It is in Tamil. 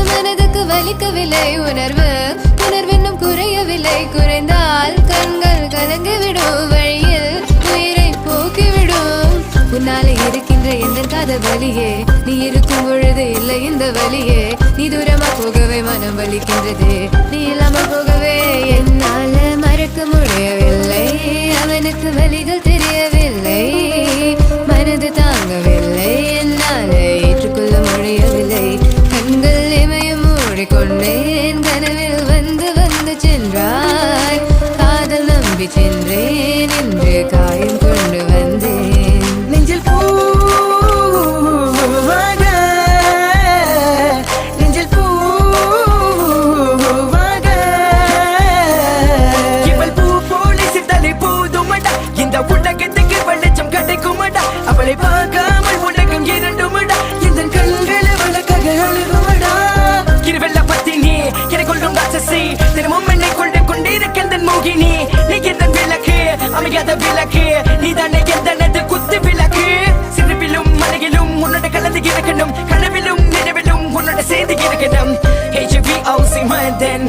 மனதுக்கு வலிக்கவில்லை உணர்வு உணர்வென்னும் குறையவில்லை குறைந்தால் கண்கள் கலங்கிவிடும் வழியில் உயிரை போக்கிவிடும் உன்னாலே இருக்கின்ற எந்த காதல் வலியே நீ இருக்கும் பொழுது இல்லை இந்த வலியே நீ தூரமா போகவே மனம் வலிக்கின்றது நீ இல்லாமல் போகவே என்னால மறக்க முடியவில்லை அவனுக்கு வலிகள் தெரியவில்லை மனது தாங்கவில்லை என்னால ஏற்றுக்கொள்ள முடியவில்லை கண்கள் இமயம் மூடிக்கொண்டேன் கனவில் வந்து வந்து சென்றாய் காதல் நம்பி சென்றேன் என்று காயம் கொண்டு வந்தேன் நெஞ்சில் பூவாக நெஞ்சில் பூவாக இவள் பூ போலி சித்தலை போதுமடா இந்த உலகத்துக்கு வெளிச்சம் கிடைக்குமடா அவளை பார்க்காமல் உலகம் இரண்டுமடா இந்த கண்களை வழக்காக அழுகுமடா இருவெல்ல பத்தினி என கொள்ளும் ராட்சசி தினமும் என்னை கொண்டு கொண்டிருக்கின்ற மோகினி நீ எந்த விளக்கு அமையாத விளக்கு நீதானே எந்தனது குத்து விளக்கு சிறுவிலும் மலையிலும் உன்னோட கலந்து இருக்கணும் கனவிலும் நினைவிலும் உன்னோட சேர்ந்து இருக்கணும் HVOC more than